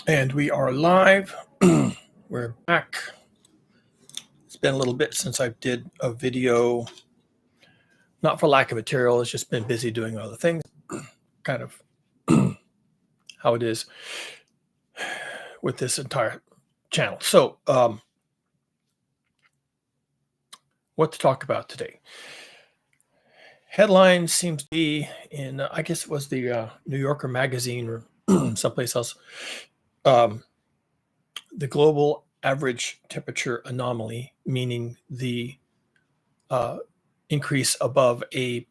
And we are live. We're back. It's been a little bit since I did a video, not for lack of material, it's just been busy doing other things, kind of how it is with this entire channel. So, what to talk about today? Headline seems to be in, I guess it was the New Yorker magazine or someplace else. The global average temperature anomaly, meaning the increase above a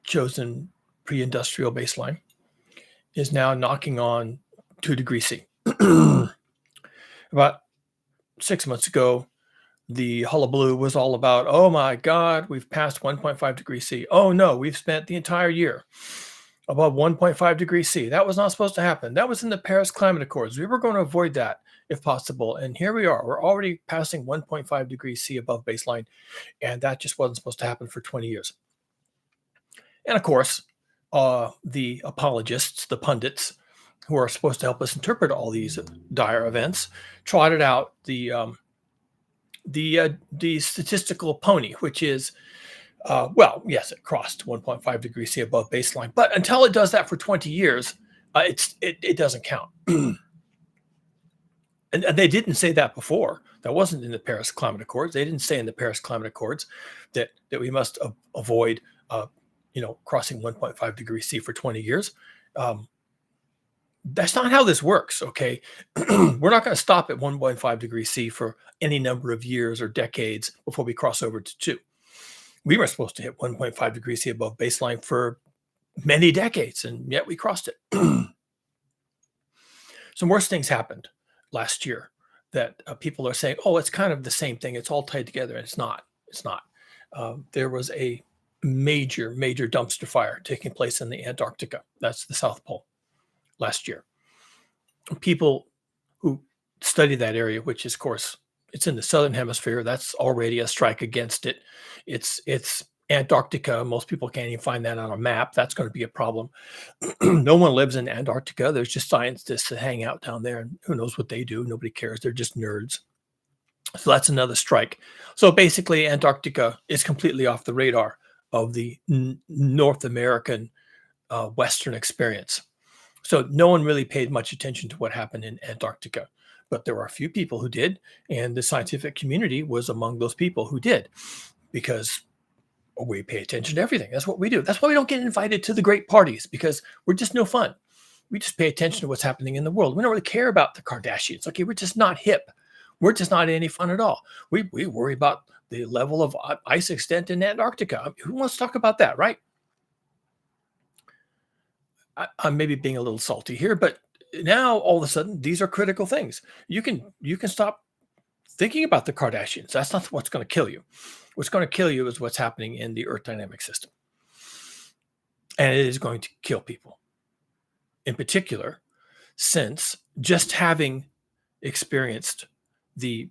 chosen pre-industrial baseline, is now knocking on 2 degrees C. About 6 months ago, the hullabaloo was all about, oh my God, we've passed 1.5 degrees C. Oh no, we've spent the entire year above 1.5 degrees C. That was not supposed to happen. That was in the Paris Climate Accords. We were going to avoid that if possible. And here we are. We're already passing 1.5 degrees C above baseline. And that just wasn't supposed to happen for 20 years. And of course, the apologists, the pundits, who are supposed to help us interpret all these dire events, trotted out the statistical pony, which is, well, yes, it crossed 1.5 degrees C above baseline, but until it does that for 20 years, it doesn't count. And they didn't say that before. That wasn't in the Paris Climate Accords. They didn't say in the Paris Climate Accords that we must avoid crossing 1.5 degrees C for 20 years. That's not how this works, okay? We're not going to stop at 1.5 degrees C for any number of years or decades before we cross over to 2. We were supposed to hit 1.5 degrees C above baseline for many decades, and yet we crossed it. Some worse things happened last year that people are saying, oh, it's kind of the same thing. It's all tied together. And it's not. It's not. There was a major dumpster fire taking place in the Antarctica. That's the South Pole last year. People who study that area, which is, of course, it's in the southern hemisphere, that's already a strike against it. It's Antarctica. Most people can't even find that on a map. That's going to be a problem. No one lives in Antarctica. There's just scientists that hang out down there, and who knows what they do. Nobody cares. They're just nerds. So that's another strike. So basically, Antarctica is completely off the radar of the North American Western experience. So no one really paid much attention to what happened in Antarctica, but there were a few people who did, and the scientific community was among those people who did, because we pay attention to everything. That's what we do. That's why we don't get invited to the great parties, because we're just no fun. We just pay attention to what's happening in the world. We don't really care about the Kardashians. Okay, we're just not hip. We're just not any fun at all. We worry about the level of ice extent in Antarctica. Who wants to talk about that, right? I'm maybe being a little salty here, but now all of a sudden these are critical things. You can stop thinking about the Kardashians. That's not what's going to kill you. What's going to kill you is what's happening in the Earth dynamic system, and it is going to kill people. In particular, since just having experienced the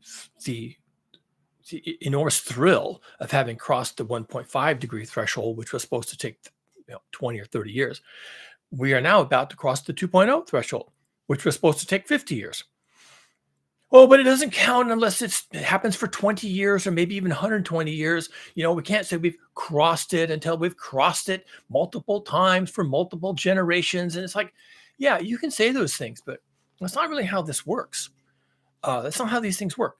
enormous thrill of having crossed the 1.5 degree threshold, which was supposed to take 20 or 30 years, we are now about to cross the 2.0 threshold, which was supposed to take 50 years. Oh, but it doesn't count unless it happens for 20 years or maybe even 120 years. We can't say we've crossed it until we've crossed it multiple times for multiple generations. And it's like, yeah, you can say those things, but that's not really how this works. That's not how these things work.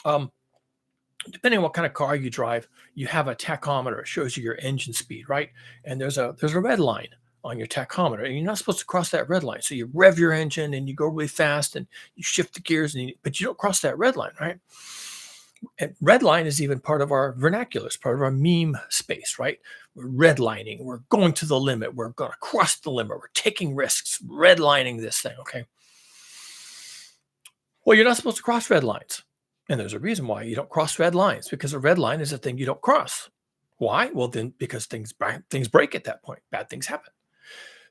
Depending on what kind of car you drive, you have a tachometer. It shows you your engine speed, right? And there's a red line on your tachometer, and you're not supposed to cross that red line. So you rev your engine and you go really fast and you shift the gears, but you don't cross that red line, right? And red line is even part of our vernacular. It's part of our meme space, right? We're redlining. We're going to the limit. We're going to cross the limit. We're taking risks, redlining this thing, okay? Well, you're not supposed to cross red lines. And there's a reason why you don't cross red lines, because a red line is a thing you don't cross. Why? Well, then because things break at that point. Bad things happen.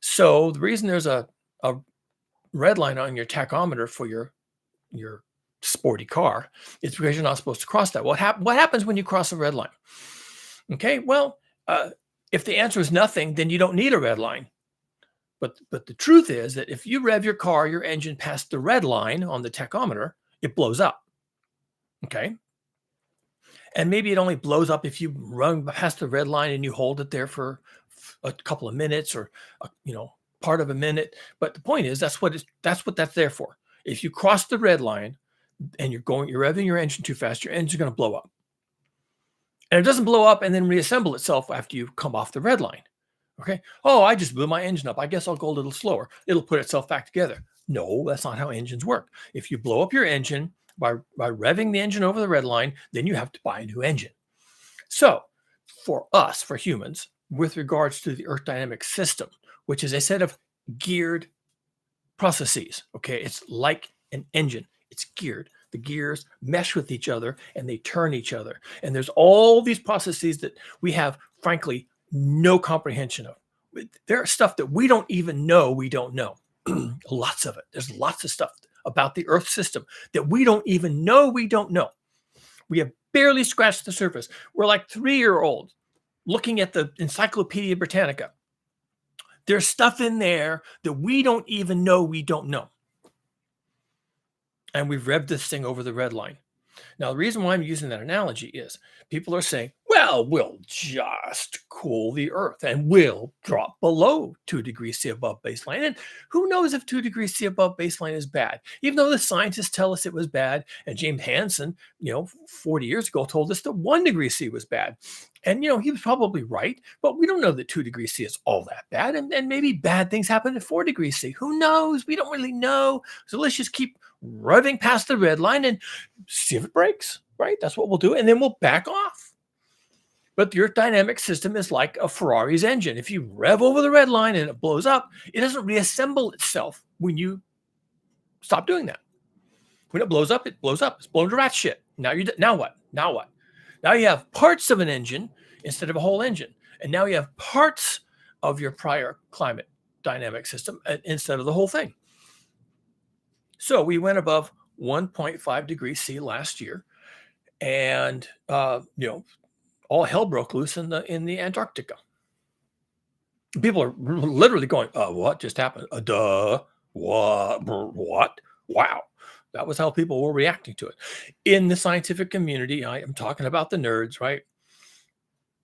So the reason there's a red line on your tachometer for your sporty car is because you're not supposed to cross that. What happens when you cross a red line? Okay, well, if the answer is nothing, then you don't need a red line. But the truth is that if you rev your car, your engine past the red line on the tachometer, it blows up. Okay. And maybe it only blows up if you run past the red line and you hold it there for a couple of minutes or part of a minute. But the point is that's what that's there for. If you cross the red line and you're revving your engine too fast, your engine's going to blow up. And it doesn't blow up and then reassemble itself after you come off the red line. Okay. Oh, I just blew my engine up. I guess I'll go a little slower. It'll put itself back together. No, that's not how engines work. If you blow up your engine by revving the engine over the red line, then you have to buy a new engine. So for us, for humans, with regards to the Earth dynamic system, which is a set of geared processes, okay, it's like an engine. It's geared. The gears mesh with each other and they turn each other. And there's all these processes that we have, frankly, no comprehension of. There are stuff that we don't even know we don't know. Lots of it. There's lots of stuff about the Earth system that we don't even know we don't know. We have barely scratched the surface. We're like 3-year-olds looking at the Encyclopedia Britannica. There's stuff in there that we don't even know we don't know. And we've revved this thing over the red line. Now, the reason why I'm using that analogy is people are saying, well, we'll just cool the Earth and we'll drop below 2 degrees C above baseline. And who knows if 2 degrees C above baseline is bad, even though the scientists tell us it was bad. And James Hansen, 40 years ago told us that 1 degree C was bad. And, he was probably right, but we don't know that 2 degrees C is all that bad. And maybe bad things happen at 4 degrees C. Who knows? We don't really know. So let's just keep revving past the red line and see if it breaks, right? That's what we'll do. And then we'll back off. But the Earth dynamic system is like a Ferrari's engine. If you rev over the red line and it blows up, it doesn't reassemble itself when you stop doing that. When it blows up, it blows up. It's blown to rat shit. Now what? Now what? Now you have parts of an engine instead of a whole engine. And now you have parts of your prior climate dynamic system instead of the whole thing. So we went above 1.5 degrees C last year, and all hell broke loose in the Antarctica. People are literally going, what just happened? Duh, what? Wow. That was how people were reacting to it. In the scientific community, I am talking about the nerds, right?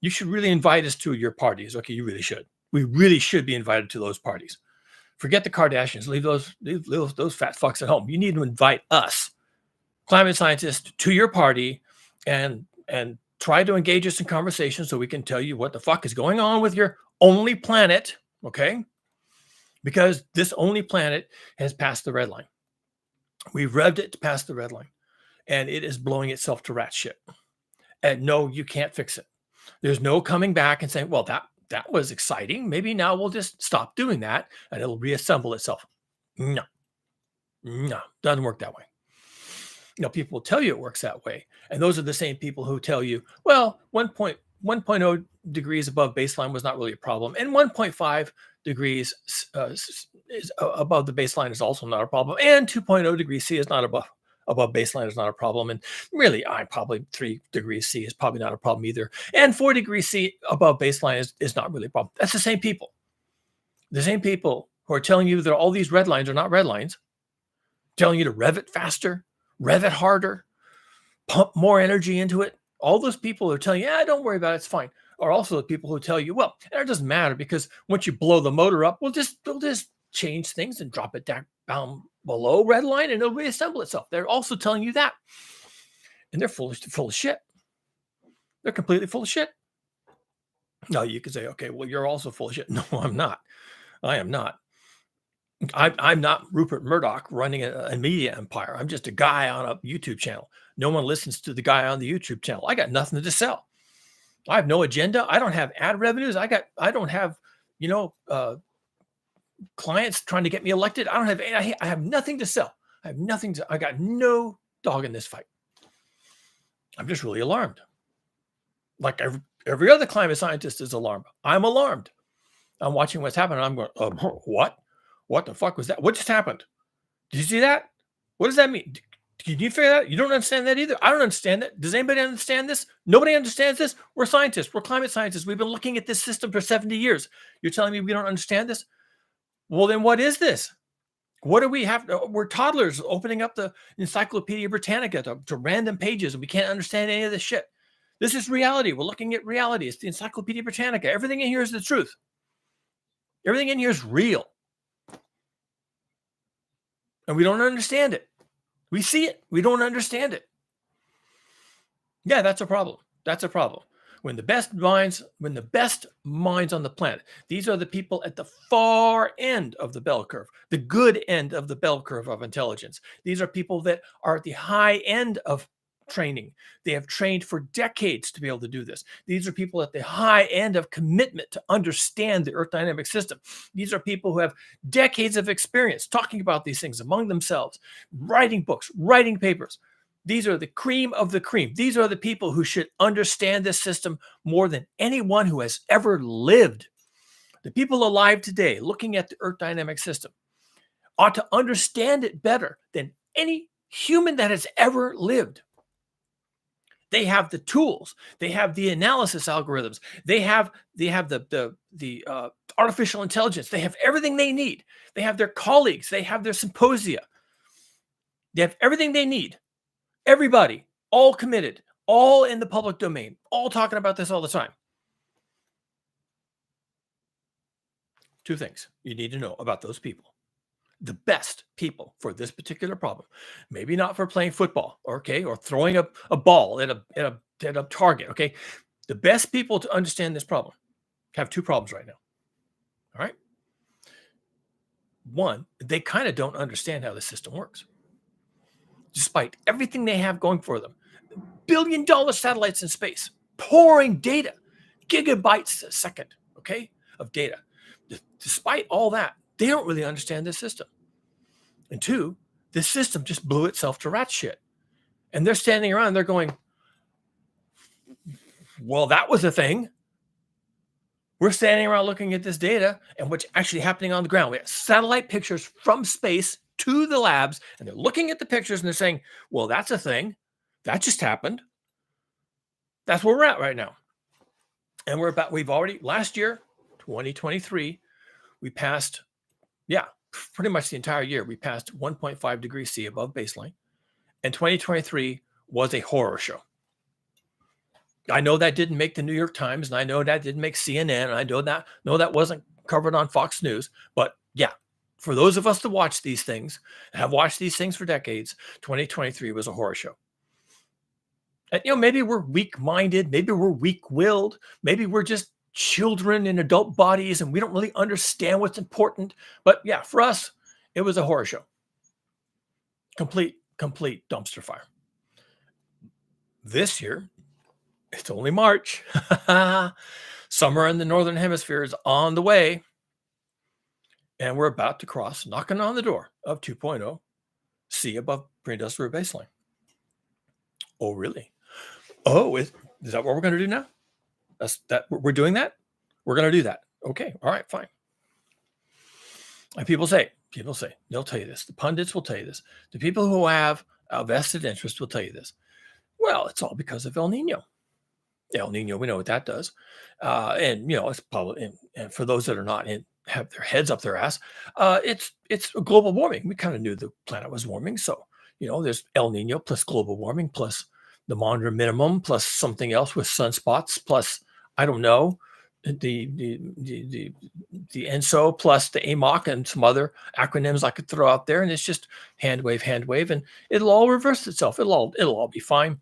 You should really invite us to your parties. Okay, you really should. We really should be invited to those parties. Forget the Kardashians. Leave those fat fucks at home. You need to invite us, climate scientists, to your party and try to engage us in conversation so we can tell you what the fuck is going on with your only planet, okay? Because this only planet has passed the red line. We've revved it to pass the red line, and it is blowing itself to rat shit. And no, you can't fix it. There's no coming back and saying, well, that was exciting. Maybe now we'll just stop doing that and it'll reassemble itself. No, doesn't work that way. People will tell you it works that way. And those are the same people who tell you, well, 1.0 degrees above baseline was not really a problem. And 1.5 degrees is above the baseline is also not a problem. And 2.0 degrees C is not above baseline is not a problem. And really, probably 3 degrees C is probably not a problem either. And 4 degrees C above baseline is not really a problem. That's the same people. The same people who are telling you that all these red lines are not red lines, telling you to rev it faster, rev it harder, pump more energy into it. All those people who are telling you, don't worry about it, it's fine, are also the people who tell you, well, it doesn't matter because once you blow the motor up, we'll just change things and drop it down below red line and it'll reassemble itself. They're also telling you that. And they're full of shit. They're completely full of shit. Now you could say, okay, well, you're also full of shit. No, I'm not. I am not. I'm not Rupert Murdoch running a media empire. I'm just a guy on a YouTube channel. No one listens to the guy on the YouTube channel. I got nothing to sell. I have no agenda. I don't have ad revenues. I don't have, clients trying to get me elected. I have nothing to sell. I got no dog in this fight. I'm just really alarmed. Like every other climate scientist is alarmed. I'm alarmed. I'm watching what's happening. I'm going, what? What the fuck was that? What just happened? Did you see that? What does that mean? Can you figure that out? You don't understand that either. I don't understand that. Does anybody understand this? Nobody understands this. We're scientists. We're climate scientists. We've been looking at this system for 70 years. You're telling me we don't understand this? Well, then what is this? What do we have? We're toddlers opening up the Encyclopedia Britannica to random pages, and we can't understand any of this shit. This is reality. We're looking at reality. It's the Encyclopedia Britannica. Everything in here is the truth. Everything in here is real. And we don't understand it. We see it. We don't understand it. Yeah, that's a problem. That's a problem. When the best minds on the planet, these are the people at the far end of the bell curve, the good end of the bell curve of intelligence. These are people that are at the high end of training. They have trained for decades to be able to do this. These are people at the high end of commitment to understand the Earth dynamic system. These are people who have decades of experience talking about these things among themselves, writing books, writing papers. These are the cream of the cream. These are the people who should understand this system more than anyone who has ever lived. The people alive today looking at the Earth dynamic system ought to understand it better than any human that has ever lived. They have the tools. They have the analysis algorithms. They have the artificial intelligence. They have everything they need. They have their colleagues. They have their symposia. They have everything they need. Everybody, all committed, all in the public domain, all talking about this all the time. Two things you need to know about those people. The best people for this particular problem, maybe not for playing football, okay, or throwing a ball at a target, okay. The best people to understand this problem have two problems right now. All right. One, they kind of don't understand how the system works, despite everything they have going for them. $1 billion satellites in space, pouring data, gigabytes a second, okay, of data. Despite all that, they don't really understand this system. And two, this system just blew itself to rat shit. And they're standing around, they're going, well, that was a thing. We're standing around looking at this data and what's actually happening on the ground. We have satellite pictures from space to the labs, and they're looking at the pictures and they're saying, well, that's a thing. That just happened. That's where we're at right now. And we've already, last year, 2023, we passed, pretty much the entire year, we passed 1.5 degrees C above baseline. And 2023 was a horror show. I know that didn't make the New York Times, and I know that didn't make CNN, and I know that wasn't covered on Fox News. But yeah, for those of us that watch these things, have watched these things for decades, 2023 was a horror show. And, maybe we're weak-minded, maybe we're weak-willed, maybe we're just children in adult bodies, and we don't really understand what's important. But yeah, for us, it was a horror show. Complete dumpster fire. This year, it's only March. Summer in the Northern Hemisphere is on the way. And we're about to cross, knocking on the door of 2.0 C above pre-industrial baseline. Oh, really? Oh, is that what we're going to do now? We're doing that? We're going to do that. Okay. All right, fine. And people say, they'll tell you this. The pundits will tell you this. The people who have a vested interest will tell you this. Well, it's all because of El Nino. El Nino, we know what that does. And, it's probably, and for those that are not have their heads up their ass, it's global warming. We kind of knew the planet was warming. So, there's El Nino plus global warming plus the Maunder minimum plus something else with sunspots plus, I don't know, the ENSO plus the AMOC and some other acronyms I could throw out there. And it's just hand wave, and it'll all reverse itself. It'll all be fine.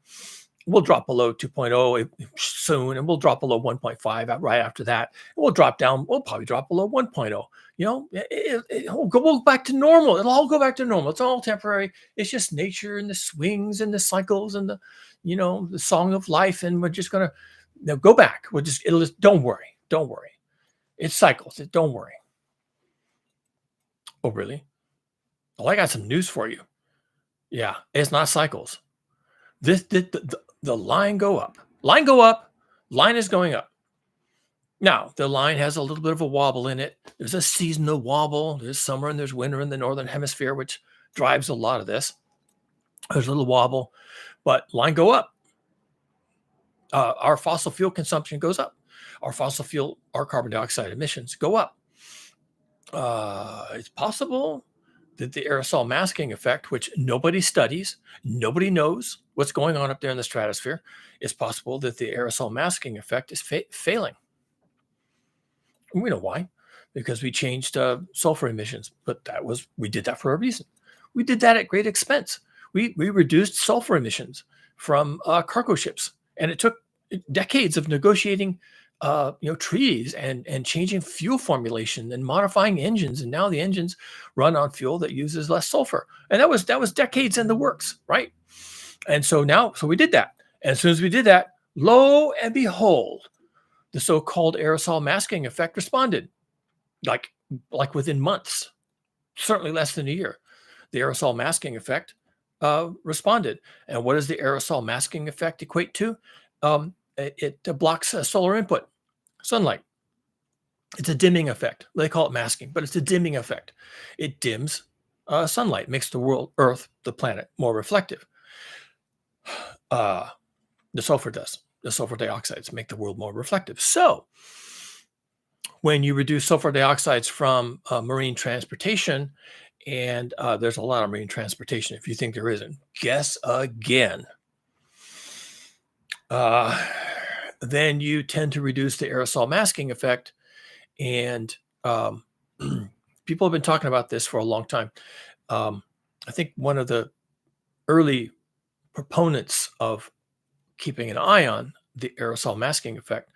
We'll drop below 2.0 soon, and we'll drop below 1.5 right after that. We'll drop down. We'll probably drop below 1.0. It'll go back to normal. It'll all go back to normal. It's all temporary. It's just nature and the swings and the cycles and the song of life. And we're just gonna go back. Don't worry. It cycles. Don't worry. Oh, really? Well, I got some news for you. Yeah, it's not cycles. The line go up. Line is going up. Now, the line has a little bit of a wobble in it. There's a seasonal wobble. There's summer and there's winter in the Northern Hemisphere, which drives a lot of this. There's a little wobble, but line go up. Our fossil fuel consumption goes up. Our carbon dioxide emissions go up. It's possible that the aerosol masking effect, which nobody studies, nobody knows what's going on up there in the stratosphere, it's possible that the aerosol masking effect is failing. And we know why, because we changed sulfur emissions, but we did that for a reason. We did that at great expense. We reduced sulfur emissions from cargo ships, and it took decades of negotiating, treaties and changing fuel formulation and modifying engines, and now the engines run on fuel that uses less sulfur, and that was decades in the works, right? And so we did that, and as soon as we did that, lo and behold, the so-called aerosol masking effect responded, like within months, certainly less than a year. The aerosol masking effect responded. And what does the aerosol masking effect equate to? It blocks solar input, sunlight. It's a dimming effect. They call it masking, but it's a dimming effect. It dims sunlight, makes the world, Earth, the planet, more reflective. The sulfur does. The sulfur dioxides make the world more reflective. So when you reduce sulfur dioxides from marine transportation, and there's a lot of marine transportation, if you think there isn't, guess again. Then you tend to reduce the aerosol masking effect. And people have been talking about this for a long time. I think one of the early proponents of keeping an eye on the aerosol masking effect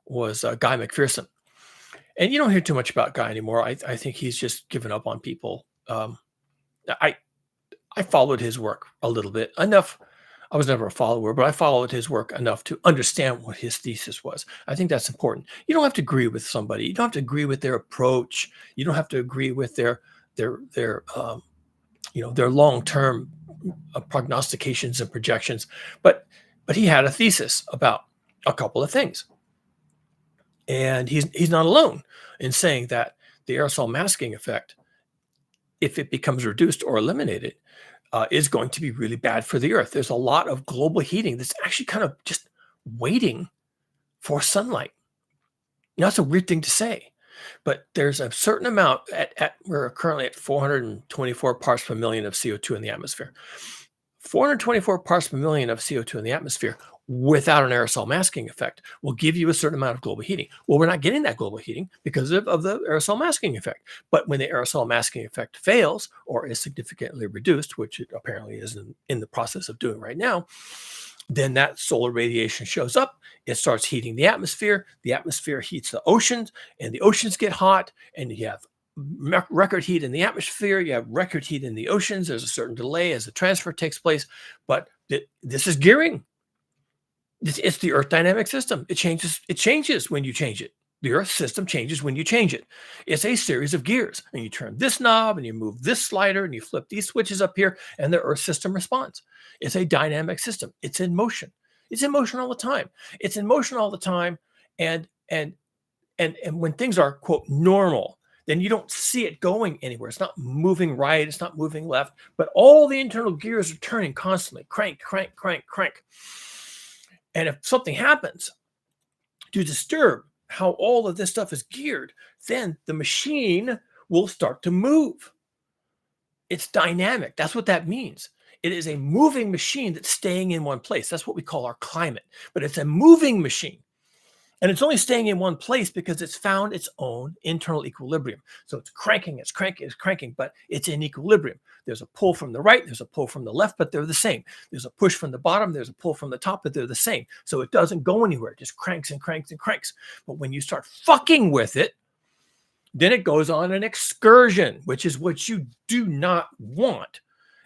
was Guy McPherson. And you don't hear too much about Guy anymore. I think he's just given up on people. I followed his work a little bit, enough. I was never a follower, but I followed his work enough to understand what his thesis was. I think that's important. You don't have to agree with somebody. You don't have to agree with their approach. You don't have to agree with their long-term prognostications and projections. But he had a thesis about a couple of things. And he's not alone in saying that the aerosol masking effect, if it becomes reduced or eliminated, is going to be really bad for the Earth. There's a lot of global heating that's actually kind of just waiting for sunlight. Now, that's a weird thing to say, but there's a certain amount we're currently at 424 parts per million of CO2 in the atmosphere. 424 parts per million of CO2 in the atmosphere without an aerosol masking effect will give you a certain amount of global heating. Well, we're not getting that global heating because of the aerosol masking effect. But when the aerosol masking effect fails or is significantly reduced, which it apparently is in the process of doing right now, then that solar radiation shows up. It starts heating the atmosphere. The atmosphere heats the oceans, and the oceans get hot, and you have record heat in the atmosphere, you have record heat in the oceans. There's a certain delay as the transfer takes place, but this is gearing. It's the Earth dynamic system. It changes when you change it. The Earth system changes when you change it. It's a series of gears, and you turn this knob, and you move this slider, and you flip these switches up here, and the Earth system responds. It's a dynamic system. It's in motion. It's in motion all the time. It's in motion all the time, and when things are, quote, normal, then you don't see it going anywhere. It's not moving right. It's not moving left. But all the internal gears are turning constantly. Crank, crank, crank, crank. And if something happens to disturb how all of this stuff is geared, then the machine will start to move. It's dynamic. That's what that means. It is a moving machine that's staying in one place. That's what we call our climate. But it's a moving machine. And it's only staying in one place because it's found its own internal equilibrium. So it's cranking, but it's in equilibrium. There's a pull from the right, there's a pull from the left, but they're the same. There's a push from the bottom, there's a pull from the top, but they're the same. So it doesn't go anywhere. It just cranks and cranks and cranks. But when you start fucking with it, then it goes on an excursion, which is what you do not want.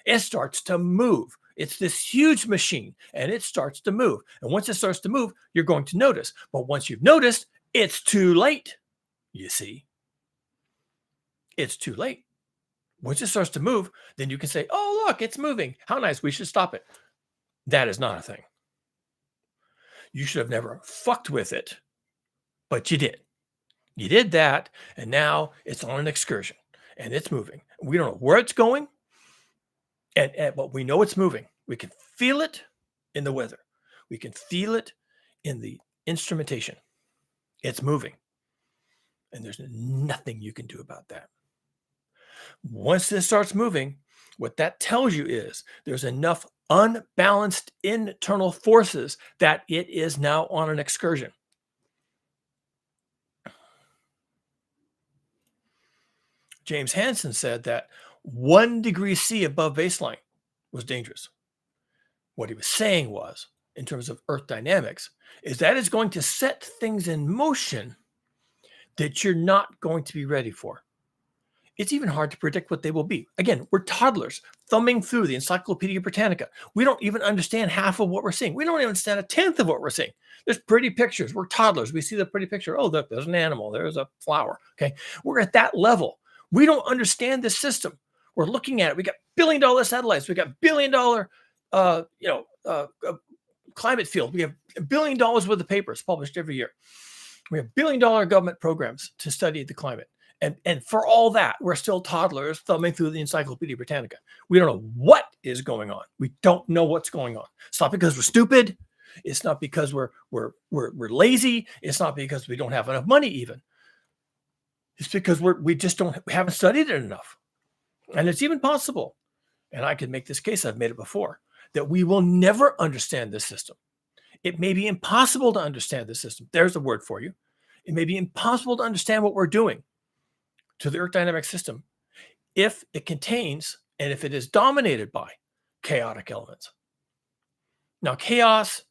It starts to move. It's this huge machine, and it starts to move. And once it starts to move, you're going to notice. But once you've noticed, it's too late. You see, it's too late. Once it starts to move, then you can say, oh, look, it's moving. How nice. We should stop it. That is not a thing. You should have never fucked with it, but you did. You did that, and now it's on an excursion, and it's moving. We don't know where it's going, but we know it's moving. We can feel it in the weather. We can feel it in the instrumentation. It's moving. And there's nothing you can do about that. Once this starts moving, what that tells you is there's enough unbalanced internal forces that it is now on an excursion. James Hansen said that 1 degree C above baseline was dangerous. What he was saying was, in terms of Earth dynamics, is that it's going to set things in motion that you're not going to be ready for. It's even hard to predict what they will be. Again, we're toddlers thumbing through the Encyclopedia Britannica. We don't even understand half of what we're seeing. We don't even understand a tenth of what we're seeing. There's pretty pictures. We're toddlers. We see the pretty picture. Oh, look, there's an animal. There's a flower. Okay. We're at that level. We don't understand this system. We're looking at it. We got billion-dollar satellites. We got billion-dollar, climate field. We have $1 billion worth of papers published every year. We have billion-dollar government programs to study the climate. And for all that, we're still toddlers thumbing through the Encyclopedia Britannica. We don't know what is going on. We don't know what's going on. It's not because we're stupid. It's not because we're lazy. It's not because we don't have enough money even. It's because we haven't studied it enough. And it's even possible, and I could make this case, I've made it before, that we will never understand this system. It may be impossible to understand this system. There's a word for you. It may be impossible to understand what we're doing to the Earth dynamic system if it contains and if it is dominated by chaotic elements. Now, chaos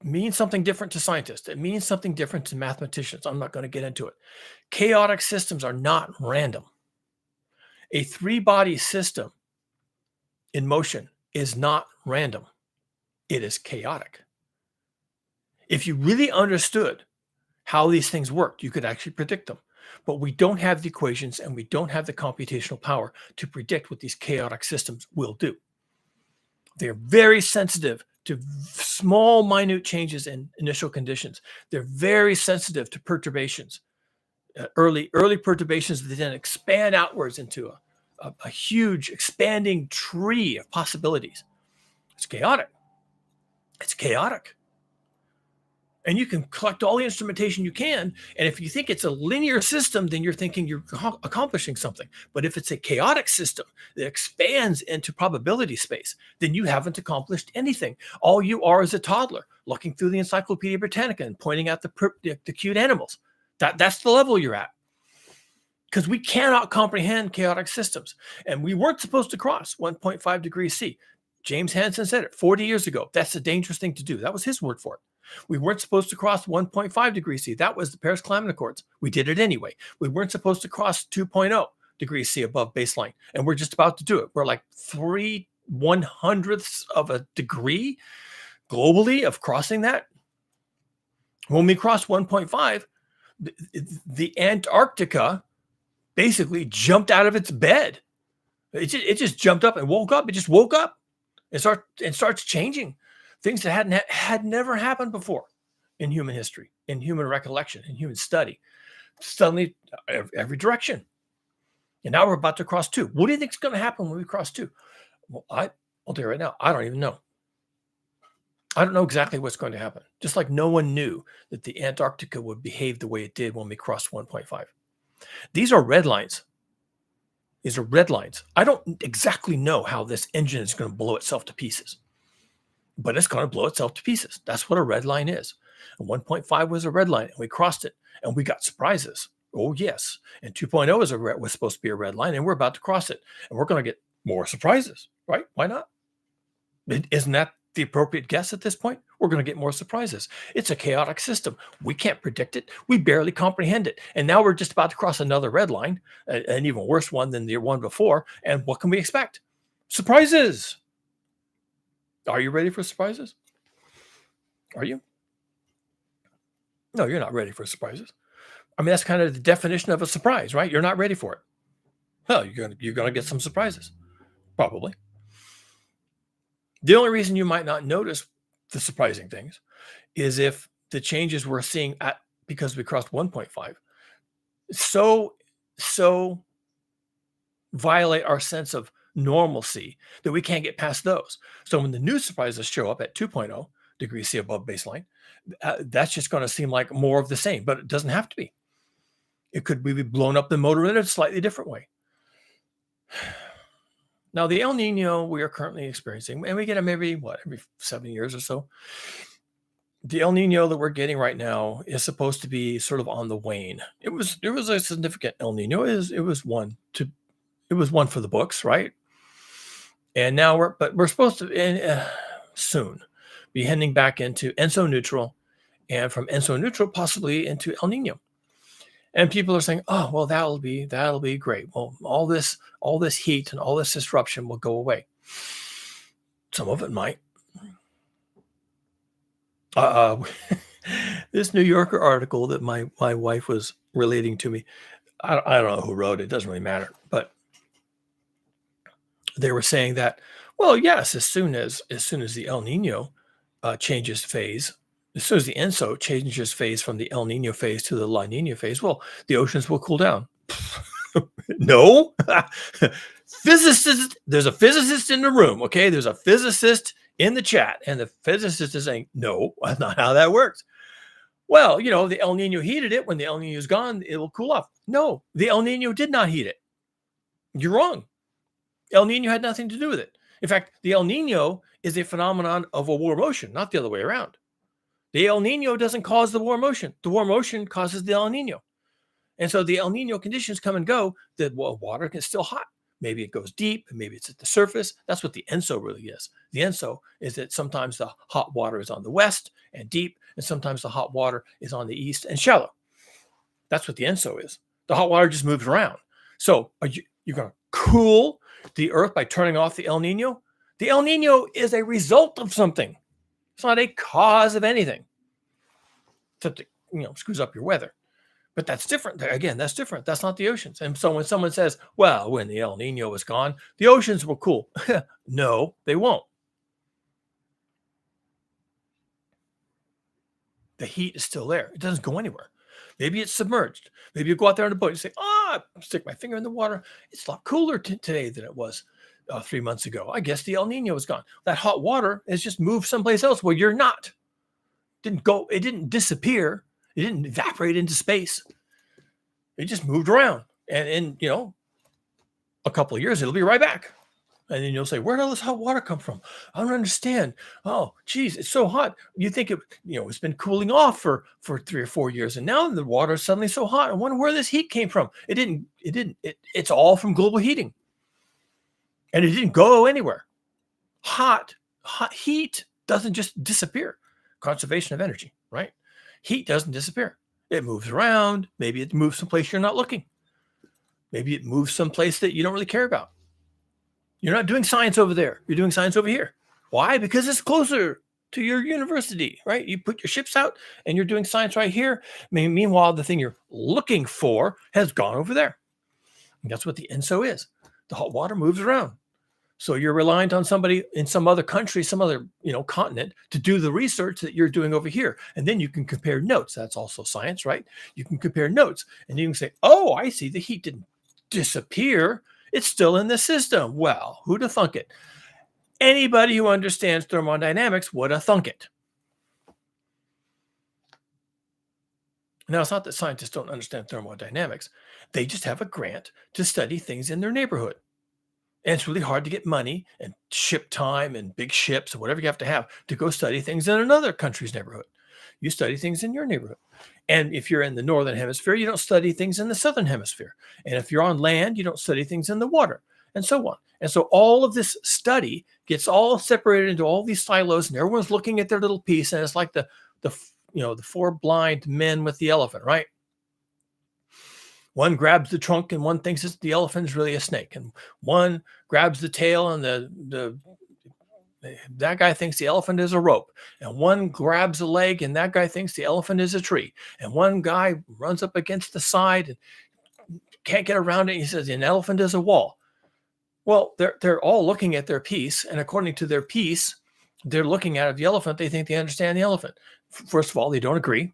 means something different to scientists. It means something different to mathematicians. I'm not going to get into it. Chaotic systems are not random. A 3-body system in motion is not random. It is chaotic. If you really understood how these things worked, you could actually predict them. But we don't have the equations and we don't have the computational power to predict what these chaotic systems will do. They're very sensitive to small, minute changes in initial conditions. They're very sensitive to perturbations, early perturbations that then expand outwards into a huge expanding tree of possibilities. It's chaotic. It's chaotic. And you can collect all the instrumentation you can. And if you think it's a linear system, then you're thinking you're accomplishing something. But if it's a chaotic system that expands into probability space, then you haven't accomplished anything. All you are is a toddler looking through the Encyclopedia Britannica and pointing out the cute animals. That's the level you're at. Because we cannot comprehend chaotic systems. And we weren't supposed to cross 1.5 degrees C. James Hansen said it 40 years ago. That's a dangerous thing to do. That was his word for it. We weren't supposed to cross 1.5 degrees C. That was the Paris Climate Accords. We did it anyway. We weren't supposed to cross 2.0 degrees C above baseline. And we're just about to do it. We're like 3/100ths of a degree globally of crossing that. When we cross 1.5, the Antarctica basically jumped out of its bed. It just jumped up and woke up. It just woke up and starts changing. Things that had never happened before in human history, in human recollection, in human study. Suddenly, every direction. And now we're about to cross 2. What do you think is going to happen when we cross 2? Well, I'll tell you right now, I don't even know. I don't know exactly what's going to happen. Just like no one knew that the Antarctica would behave the way it did when we crossed 1.5. These are red lines. These are red lines. I don't exactly know how this engine is going to blow itself to pieces. But it's going to blow itself to pieces. That's what a red line is. And 1.5 was a red line, and we crossed it, and we got surprises. Oh, yes. And 2.0 was supposed to be a red line, and we're about to cross it. And we're going to get more surprises, right? Why not? Isn't that the appropriate guess at this point? We're going to get more surprises. It's a chaotic system. We can't predict it. We barely comprehend it. And now we're just about to cross another red line, an even worse one than the one before. And what can we expect? Surprises. Are you ready for surprises? Are you? No, you're not ready for surprises. I mean, that's kind of the definition of a surprise, right? You're not ready for it. Well, you're gonna get some surprises, probably. The only reason you might not notice the surprising things is if the changes we're seeing because we crossed 1.5 so violate our sense of normalcy that we can't get past those. So when the new surprises show up at 2.0 degrees C above baseline, that's just going to seem like more of the same, but it doesn't have to be. It could be blown up the motor in a slightly different way. Now, the El Nino we are currently experiencing, and we get them every 7 years or so. The El Nino that we're getting right now is supposed to be sort of on the wane. It was a significant El Nino. It was one for the books, right? And now we're supposed to soon be heading back into ENSO neutral, and from ENSO neutral possibly into El Nino. And people are saying, "Oh, well, that'll be great. Well, all this heat and all this disruption will go away." Some of it might. This New Yorker article that my wife was relating to me, I don't know who wrote it. It doesn't really matter, but they were saying that, well, yes, as soon as the El Nino changes phase, as soon as the ENSO changes phase from the El Nino phase to the La Nina phase, well, the oceans will cool down. No. Physicists, there's a physicist in the room, okay? There's a physicist in the chat, and the physicist is saying, no, that's not how that works. Well, the El Nino heated it. When the El Nino is gone, it will cool off. No, the El Nino did not heat it. You're wrong. El Nino had nothing to do with it. In fact, the El Nino is a phenomenon of a warm ocean, not the other way around. The El Nino doesn't cause the warm ocean. The warm ocean causes the El Nino. And so the El Nino conditions come and go. The water is still hot. Maybe it goes deep, maybe it's at the surface. That's what the ENSO really is. The ENSO is that sometimes the hot water is on the west and deep, and sometimes the hot water is on the east and shallow. That's what the ENSO is. The hot water just moves around. So you're going to cool the earth by turning off the El Nino? The El Nino is a result of something. It's not a cause of anything. Except it, screws up your weather. But that's different. Again, that's different. That's not the oceans. And so when someone says, well, when the El Nino is gone, the oceans will cool. No, they won't. The heat is still there. It doesn't go anywhere. Maybe it's submerged. Maybe you go out there on a boat and say, stick my finger in the water. It's a lot cooler today than it was 3 months ago. I guess the El Nino is gone. That hot water has just moved someplace else where you're not. It didn't disappear. It didn't evaporate into space. It just moved around. And in, a couple of years, it'll be right back. And then you'll say, where did all this hot water come from? I don't understand. Oh, geez, it's so hot. You think it's been cooling off for 3 or 4 years. And now the water is suddenly so hot. I wonder where this heat came from. It's all from global heating. And it didn't go anywhere. Hot heat doesn't just disappear. Conservation of energy, right? Heat doesn't disappear. It moves around. Maybe it moves someplace you're not looking. Maybe it moves someplace that you don't really care about. You're not doing science over there. You're doing science over here. Why? Because it's closer to your university, right? You put your ships out and you're doing science right here. Meanwhile, the thing you're looking for has gone over there. And that's what the ENSO is. The hot water moves around. So you're reliant on somebody in some other country, some other continent to do the research that you're doing over here. And then you can compare notes. That's also science, right? You can compare notes and you can say, oh, I see the heat didn't disappear. It's still in the system. Well, who'd have thunk it? Anybody who understands thermodynamics would have thunk it. Now, it's not that scientists don't understand thermodynamics. They just have a grant to study things in their neighborhood. And it's really hard to get money and ship time and big ships and whatever you have to go study things in another country's neighborhood. You study things in your neighborhood. And if you're in the northern hemisphere, you don't study things in the southern hemisphere. And if you're on land, you don't study things in the water, and so on. And so all of this study gets all separated into all these silos, and everyone's looking at their little piece. And it's like the 4 blind men with the elephant, right? One grabs the trunk and one thinks the elephant is really a snake. And one grabs the tail and that guy thinks the elephant is a rope. And one grabs a leg and that guy thinks the elephant is a tree. And one guy runs up against the side and can't get around it. And he says an elephant is a wall. Well, they're all looking at their piece. And according to their piece, they're looking at the elephant. They think they understand the elephant. First of all, they don't agree.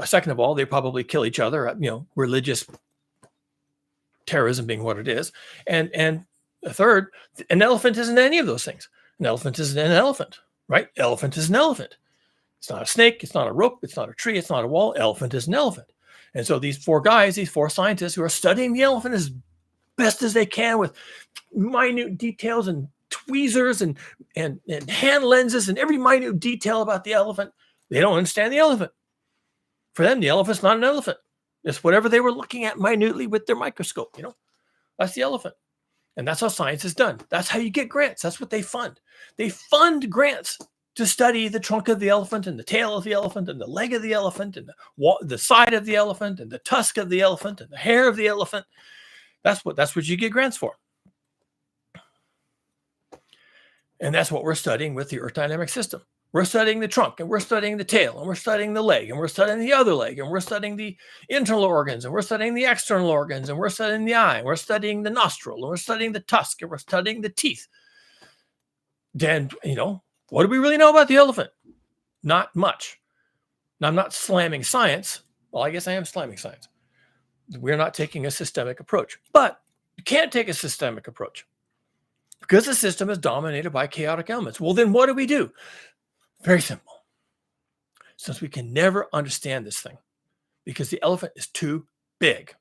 Second of all, they probably kill each other, religious terrorism being what it is. And third, an elephant isn't any of those things. An elephant isn't an elephant, right? Elephant is an elephant. It's not a snake. It's not a rope. It's not a tree. It's not a wall. Elephant is an elephant. And so these four guys, these four scientists who are studying the elephant as best as they can with minute details and tweezers and hand lenses and every minute detail about the elephant, they don't understand the elephant. For them, the elephant's not an elephant. It's whatever they were looking at minutely with their microscope, That's the elephant. And that's how science is done. That's how you get grants. That's what they fund. They fund grants to study the trunk of the elephant and the tail of the elephant and the leg of the elephant and the side of the elephant and the tusk of the elephant and the hair of the elephant. That's what you get grants for. And that's what we're studying with the Earth dynamic system. We're studying the trunk, and we're studying the tail, and we're studying the leg, and we're studying the other leg, and we're studying the internal organs, and we're studying the external organs, and we're studying the eye, and we're studying the nostril, and we're studying the tusk, and we're studying the teeth. Then, what do we really know about the elephant? Not much. Now, I'm not slamming science. Well, I guess I am slamming science. We're not taking a systemic approach. But you can't take a systemic approach because the system is dominated by chaotic elements. Well, then what do we do? Very simple. Since we can never understand this thing because the elephant is too big,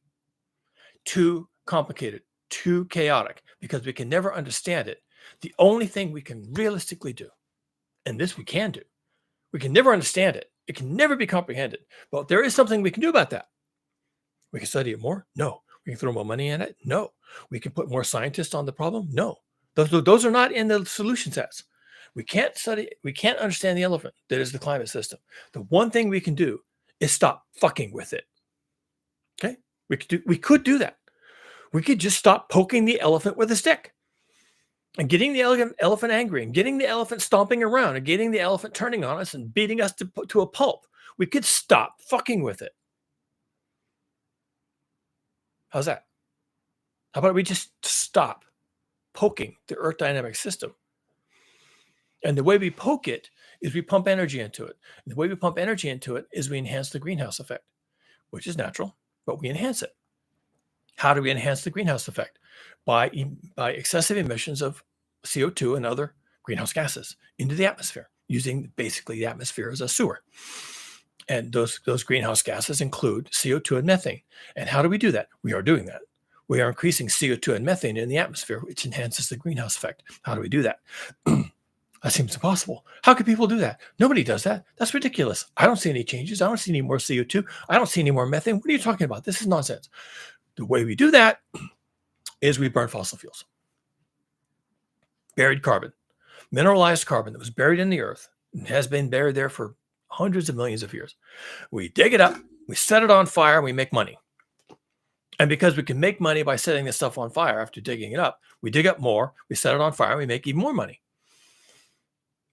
too complicated, too chaotic, because we can never understand it, the only thing we can realistically do, and this we can do, we can never understand it. It can never be comprehended. But there is something we can do about that. We can study it more? No. We can throw more money in it? No. We can put more scientists on the problem? No. Those are not in the solution sets. We can't understand the elephant that is the climate system. The one thing we can do is stop fucking with it. Okay? We could do that. We could just stop poking the elephant with a stick and getting the elephant angry and getting the elephant stomping around and getting the elephant turning on us and beating us to a pulp. We could stop fucking with it. How's that? How about we just stop poking the Earth dynamic system? And the way we poke it is we pump energy into it. And the way we pump energy into it is we enhance the greenhouse effect, which is natural, but we enhance it. How do we enhance the greenhouse effect? By excessive emissions of CO2 and other greenhouse gases into the atmosphere, using basically the atmosphere as a sewer. And those greenhouse gases include CO2 and methane. And how do we do that? We are doing that. We are increasing CO2 and methane in the atmosphere, which enhances the greenhouse effect. How do we do that? That seems impossible. How could people do that? Nobody does that. That's ridiculous. I don't see any changes. I don't see any more CO2. I don't see any more methane. What are you talking about? This is nonsense. The way we do that is we burn fossil fuels. Buried carbon, mineralized carbon that was buried in the earth and has been buried there for hundreds of millions of years. We dig it up, we set it on fire, and we make money. And because we can make money by setting this stuff on fire after digging it up, we dig up more, we set it on fire, and we make even more money.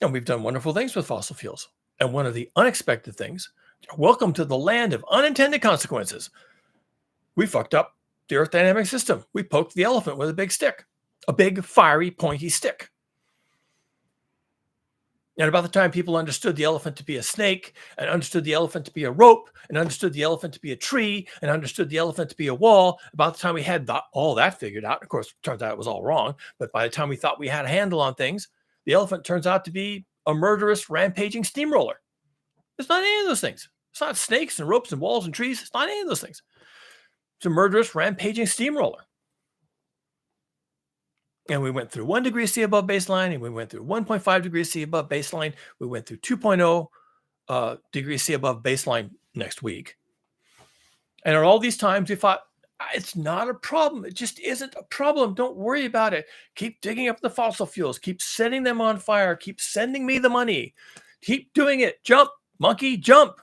And we've done wonderful things with fossil fuels. And one of the unexpected things, welcome to the land of unintended consequences. We fucked up the Earth dynamic system. We poked the elephant with a big stick, a big, fiery, pointy stick. And about the time people understood the elephant to be a snake, and understood the elephant to be a rope, and understood the elephant to be a tree, and understood the elephant to be a wall, about the time we had all that figured out, of course, it turns out it was all wrong, but by the time we thought we had a handle on things, the elephant turns out to be a murderous, rampaging steamroller. It's not any of those things. It's not snakes and ropes and walls and trees. It's not any of those things. It's a murderous, rampaging steamroller. And we went through 1 degree C above baseline, and we went through 1.5 degrees C above baseline. We went through 2.0 degrees C above baseline next week. And at all these times, we thought, it's not a problem. It just isn't a problem. Don't worry about it. Keep digging up the fossil fuels. Keep setting them on fire. Keep sending me the money. Keep doing it. Jump, monkey, jump.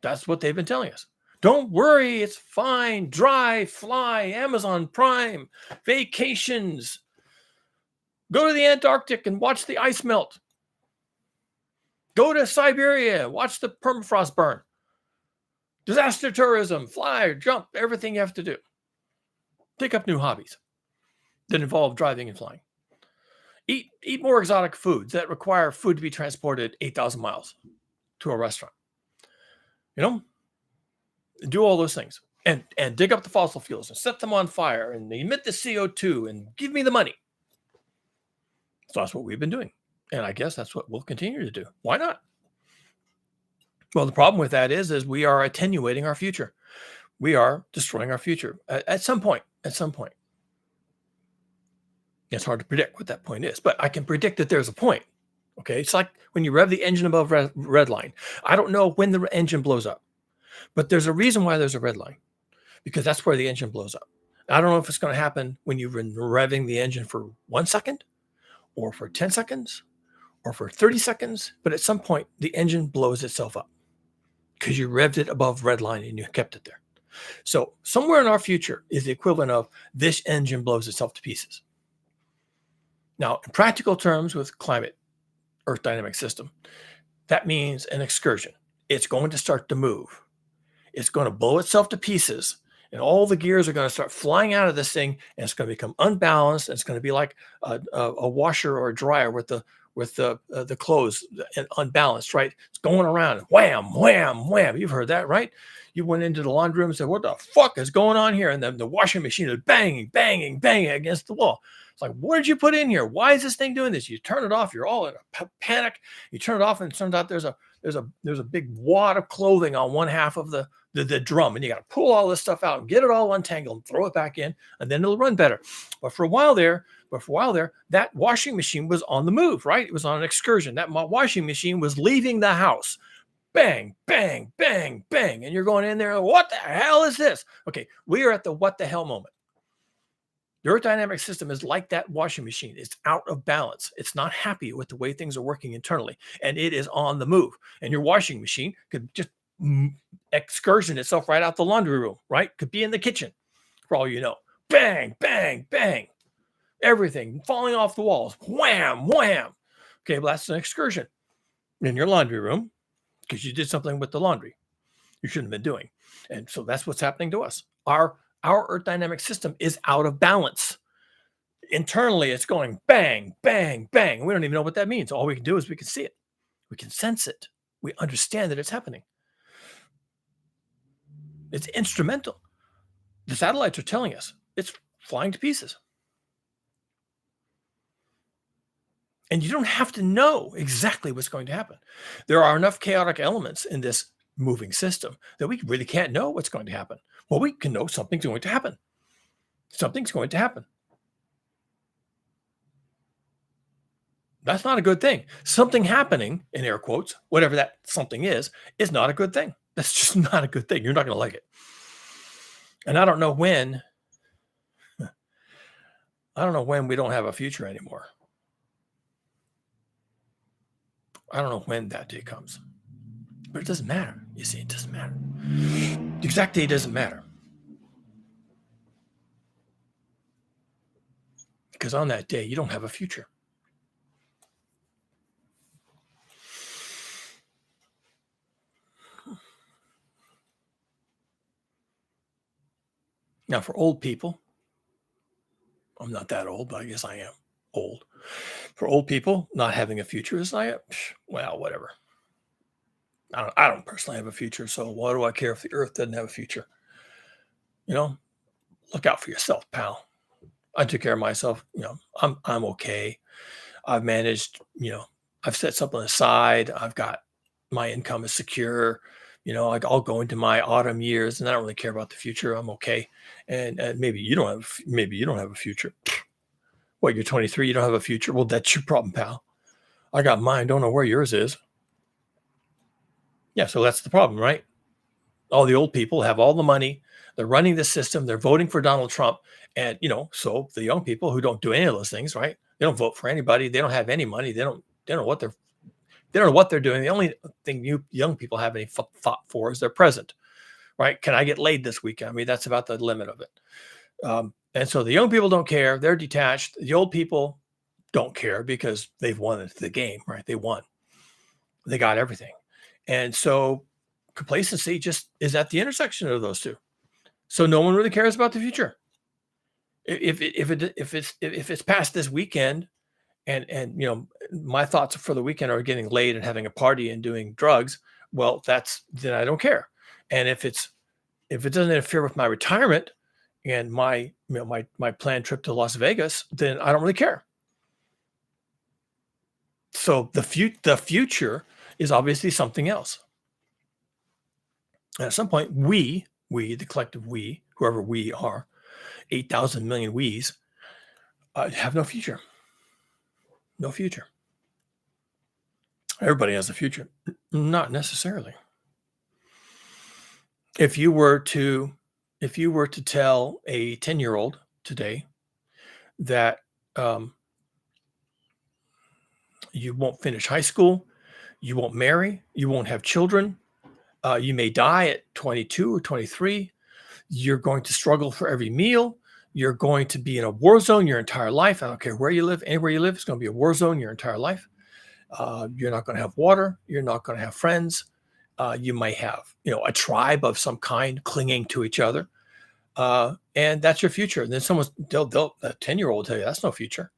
That's what they've been telling us. Don't worry. It's fine. Drive, fly, Amazon Prime, vacations. Go to the Antarctic and watch the ice melt. Go to Siberia. Watch the permafrost burn. Disaster tourism, fly, jump, everything you have to do. Take up new hobbies that involve driving and flying. Eat more exotic foods that require food to be transported 8,000 miles to a restaurant. Do all those things. And dig up the fossil fuels and set them on fire and emit the CO2 and give me the money. So that's what we've been doing. And I guess that's what we'll continue to do. Why not? Well, the problem with that is we are attenuating our future. We are destroying our future at some point. At some point, it's hard to predict what that point is, but I can predict that there's a point. Okay, it's like when you rev the engine above red line. I don't know when the engine blows up, but there's a reason why there's a red line, because that's where the engine blows up. I don't know if it's going to happen when you've been revving the engine for 1 second, or for 10 seconds, or for 30 seconds, but at some point the engine blows itself up because you revved it above red line and you kept it there. So somewhere in our future is the equivalent of this engine blows itself to pieces. Now, in practical terms with climate, Earth dynamic system, that means an excursion. It's going to start to move. It's going to blow itself to pieces, and all the gears are going to start flying out of this thing, and it's going to become unbalanced. And it's going to be like a washer or a dryer with the clothes unbalanced, right? It's going around, wham, wham, wham. You've heard that, right? You went into the laundry room and said, "What the fuck is going on here?" And then the washing machine is banging, banging, banging against the wall. It's like, what did you put in here? Why is this thing doing this? You turn it off. You're all in a panic. You turn it off, and it turns out there's a big wad of clothing on one half of the drum, and you got to pull all this stuff out and get it all untangled and throw it back in, and then it'll run better. But for a while there, that washing machine was on the move, right? It was on an excursion. That washing machine was leaving the house. Bang, bang, bang, bang. And you're going in there, what the hell is this? Okay, we are at the what the hell moment. The Earth dynamic system is like that washing machine. It's out of balance. It's not happy with the way things are working internally, and it is on the move. And your washing machine could just excursion itself right out the laundry room, right? Could be in the kitchen, for all you know. Bang, bang, bang. Everything falling off the walls. Wham, wham. Okay, well, that's an excursion in your laundry room because you did something with the laundry you shouldn't have been doing. And so that's what's happening to us. Our Earth dynamic system is out of balance. Internally, it's going bang, bang, bang. We don't even know what that means. All we can do is we can see it. We can sense it. We understand that it's happening. It's instrumental. The satellites are telling us it's flying to pieces. And you don't have to know exactly what's going to happen. There are enough chaotic elements in this moving system that we really can't know what's going to happen. Well, we can know something's going to happen. Something's going to happen. That's not a good thing. Something happening, in air quotes, whatever that something is not a good thing. That's just not a good thing. You're not going to like it. And I don't know when we don't have a future anymore. I don't know when that day comes. But it doesn't matter. You see, it doesn't matter. The exact day doesn't matter. Because on that day, you don't have a future. Now, for old people, I'm not that old, but I guess I am old. For old people, not having a future is like, well, whatever. I don't personally have a future, so why do I care if the Earth doesn't have a future? You know, look out for yourself, pal. I took care of myself. You know, I'm okay. I've managed. You know, I've set something aside. I've got my income is secure. You know, I'll go into my autumn years, and I don't really care about the future. I'm okay. And maybe you don't have a future. What, you're 23, you don't have a future? Well, that's your problem, pal. I got mine. Don't know where yours is. Yeah, so that's the problem, right? All the old people have all the money. They're running the system. They're voting for Donald Trump. And, you know, so the young people who don't do any of those things, right? They don't vote for anybody. They don't have any money. They don't know what they're doing. The only thing you young people have any thought for is their present, right? Can I get laid this weekend? I mean, that's about the limit of it. And so the young people don't care. They're detached. The old people don't care because they've won the game, right? They won. They got everything. And so complacency just is at the intersection of those two. So no one really cares about the future. If it's past this weekend, and you know, my thoughts for the weekend are getting laid and having a party and doing drugs, well, then I don't care. And if it doesn't interfere with my retirement and my planned trip to Las Vegas, then I don't really care. So the future is obviously something else. And at some point, we, the collective we, whoever we are, 8,000 million we's, have no future. No future. Everybody has a future. Not necessarily. If you were to tell a 10-year-old today that um, you won't finish high school, you won't marry, you won't have children, you may die at 22 or 23, you're going to struggle for every meal, you're going to be in a war zone your entire life. I don't care where you live, anywhere you live, it's going to be a war zone your entire life. You're not going to have water, you're not going to have friends. You might have, a tribe of some kind clinging to each other, and that's your future. And then they'll a 10-year-old will tell you that's no future.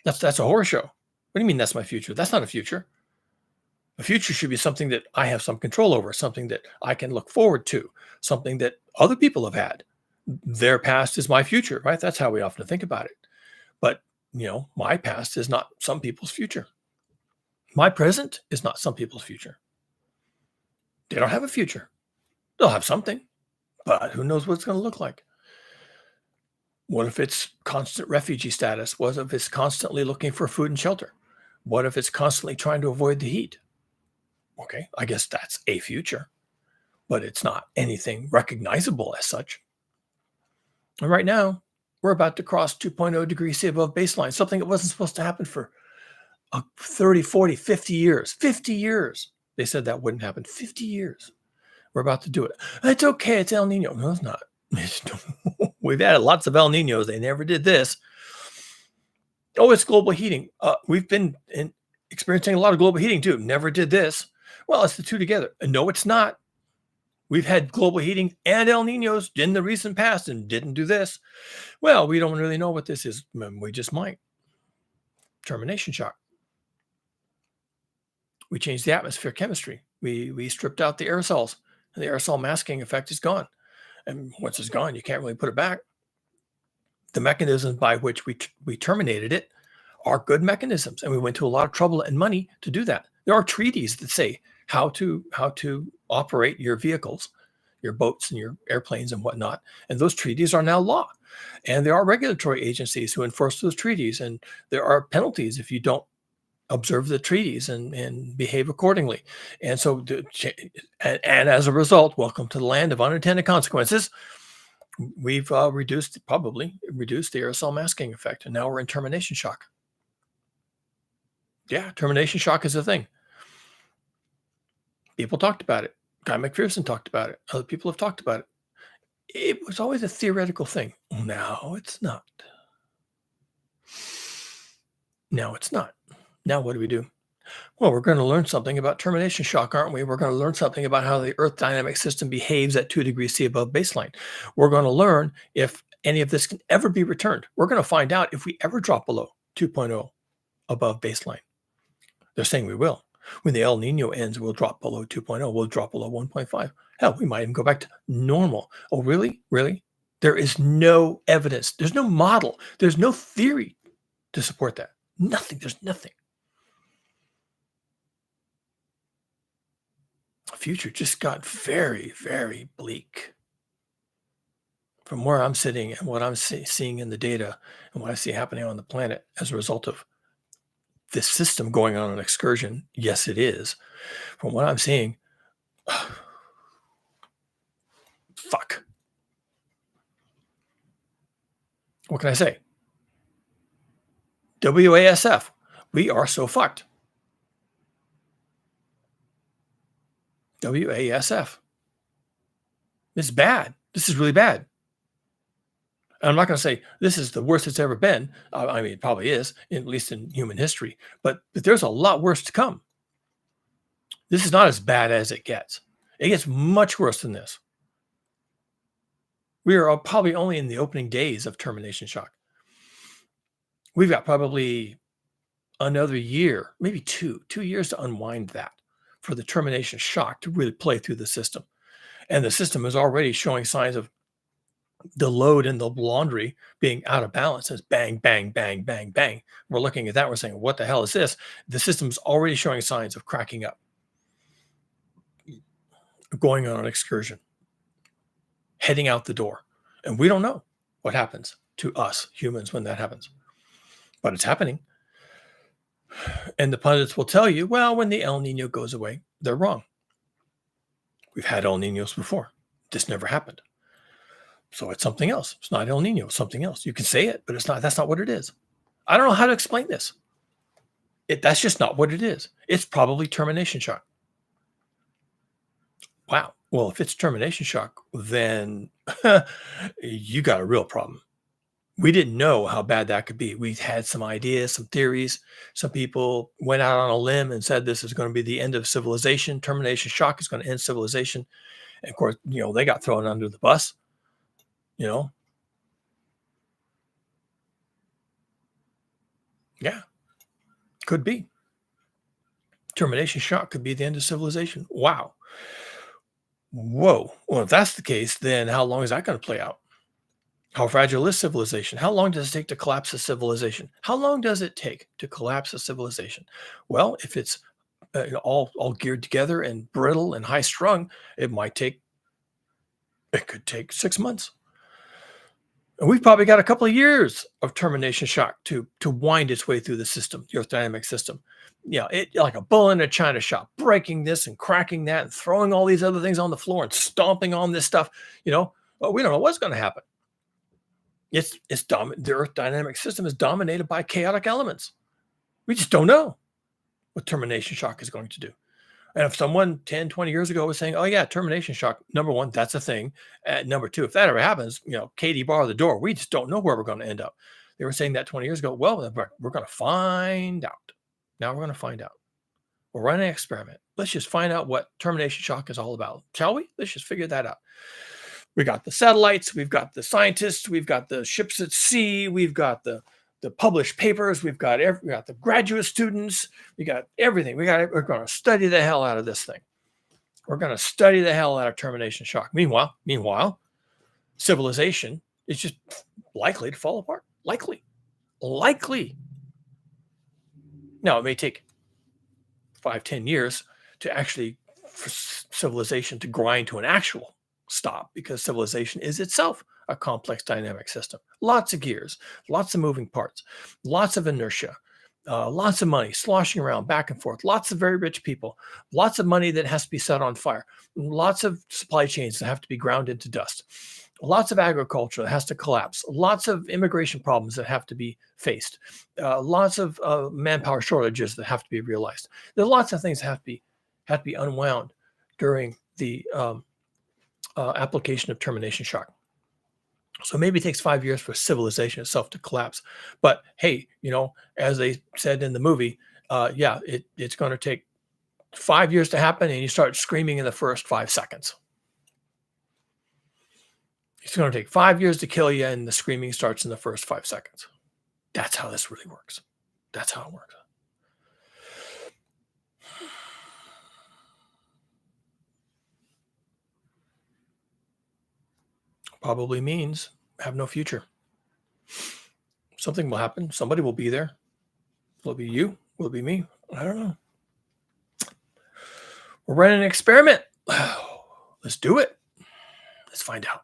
That's a horror show. What do you mean that's my future? That's not a future. A future should be something that I have some control over, something that I can look forward to, something that other people have had. Their past is my future, right? That's how we often think about it. But my past is not some people's future. My present is not some people's future. They don't have a future. They'll have something, but who knows what it's going to look like? What if it's constant refugee status? What if it's constantly looking for food and shelter? What if it's constantly trying to avoid the heat? Okay, I guess that's a future, but it's not anything recognizable as such. And right now, we're about to cross 2.0 degrees C above baseline, something that wasn't supposed to happen for 30, 40, 50 years. 50 years. They said that wouldn't happen. 50 years. We're about to do it. It's okay. It's El Nino. No, it's not. We've had lots of El Ninos. They never did this. Oh, it's global heating. We've been experiencing a lot of global heating too. Never did this. Well, it's the two together. No, it's not. We've had global heating and El Ninos in the recent past and didn't do this. Well, we don't really know what this is. We just might. Termination shock. We changed the atmosphere chemistry. We stripped out the aerosols, and the aerosol masking effect is gone. And once it's gone, you can't really put it back. The mechanisms by which we terminated it are good mechanisms, and we went to a lot of trouble and money to do that. There are treaties that say how to operate your vehicles, your boats and your airplanes and whatnot, and those treaties are now law. And there are regulatory agencies who enforce those treaties, and there are penalties if you don't observe the treaties and behave accordingly. And so, and as a result, welcome to the land of unintended consequences. We've probably reduced the aerosol masking effect, and now we're in termination shock. Yeah, termination shock is a thing. People talked about it. Guy McPherson talked about it. Other people have talked about it. It was always a theoretical thing. Now it's not. Now it's not. Now what do we do? Well, we're going to learn something about termination shock, aren't we? We're going to learn something about how the Earth dynamic system behaves at 2 degrees C above baseline. We're going to learn if any of this can ever be returned. We're going to find out if we ever drop below 2.0 above baseline. They're saying we will. When the El Nino ends, we'll drop below 2.0. We'll drop below 1.5. Hell, we might even go back to normal. Oh, really? Really? There is no evidence. There's no model. There's no theory to support that. Nothing. There's nothing. The future just got very, very bleak. From where I'm sitting and what I'm seeing in the data and what I see happening on the planet as a result of this system going on an excursion, yes, it is. From what I'm seeing, fuck. What can I say? WASF, we are so fucked. WASF. It's bad. This is really bad. And I'm not going to say this is the worst it's ever been. I mean, it probably is, at least in human history. But there's a lot worse to come. This is not as bad as it gets. It gets much worse than this. We are probably only in the opening days of termination shock. We've got probably another year, maybe two years to unwind that for the termination shock to really play through the system. And the system is already showing signs of the load in the laundry being out of balance. It's bang, bang, bang, bang, bang. We're looking at that. We're saying, what the hell is this? The system's already showing signs of cracking up. going on an excursion, heading out the door. And we don't know what happens to us humans when that happens, but it's happening. And the pundits will tell you, well, when the El Nino goes away, they're wrong. We've had El Ninos before. This never happened. So it's something else. It's not El Nino, it's something else. You can say it, but it's not. That's not what it is. I don't know how to explain this. That's just not what it is. It's probably termination shock. Wow. Well, if it's termination shock, then you got a real problem. We didn't know how bad that could be. We had some ideas, some theories. Some people went out on a limb and said this is going to be the end of civilization. Termination shock is going to end civilization. And of course, they got thrown under the bus. Yeah, could be. Termination shock could be the end of civilization. Wow. Whoa. Well, if that's the case, then how long is that going to play out? How fragile is civilization? How long does it take to collapse a civilization? How long does it take to collapse a civilization? Well, if it's all geared together and brittle and high strung, it could take 6 months. And we've probably got a couple of years of termination shock to wind its way through the system, the Earth dynamic system. It like a bull in a china shop, breaking this and cracking that and throwing all these other things on the floor and stomping on this stuff. Well, we don't know what's going to happen. The Earth dynamic system is dominated by chaotic elements. We just don't know what termination shock is going to do. And if someone 10, 20 years ago was saying, oh yeah, termination shock, number one, that's a thing. Number two, if that ever happens, Katie bar the door, we just don't know where we're going to end up. They were saying that 20 years ago. Well, we're going to find out. Now we're going to find out. We'll run an experiment. Let's just find out what termination shock is all about. Shall we? Let's just figure that out. We got the satellites, we've got the scientists, we've got the ships at sea, we've got the published papers, we got the graduate students, we got everything. We're going to study the hell out of this thing. We're going to study the hell out of termination shock. Meanwhile, civilization is just likely to fall apart. Likely. Now, it may take 5-10 years to actually for civilization to grind to an actual stop, because civilization is itself a complex dynamic system. Lots of gears, lots of moving parts, lots of inertia, lots of money sloshing around back and forth, lots of very rich people, lots of money that has to be set on fire, lots of supply chains that have to be ground into dust, lots of agriculture that has to collapse, lots of immigration problems that have to be faced, lots of manpower shortages that have to be realized. There are lots of things that have to be unwound during the application of termination shock. So maybe it takes 5 years for civilization itself to collapse. But hey, as they said in the movie, it's going to take 5 years to happen, and you start screaming in the first 5 seconds. It's going to take 5 years to kill you, and the screaming starts in the first 5 seconds. That's how this really works. That's how it works. Probably means have no future. Something will happen. Somebody will be there. Will it be you? Will it be me? I don't know. We're running an experiment. Let's do it. Let's find out.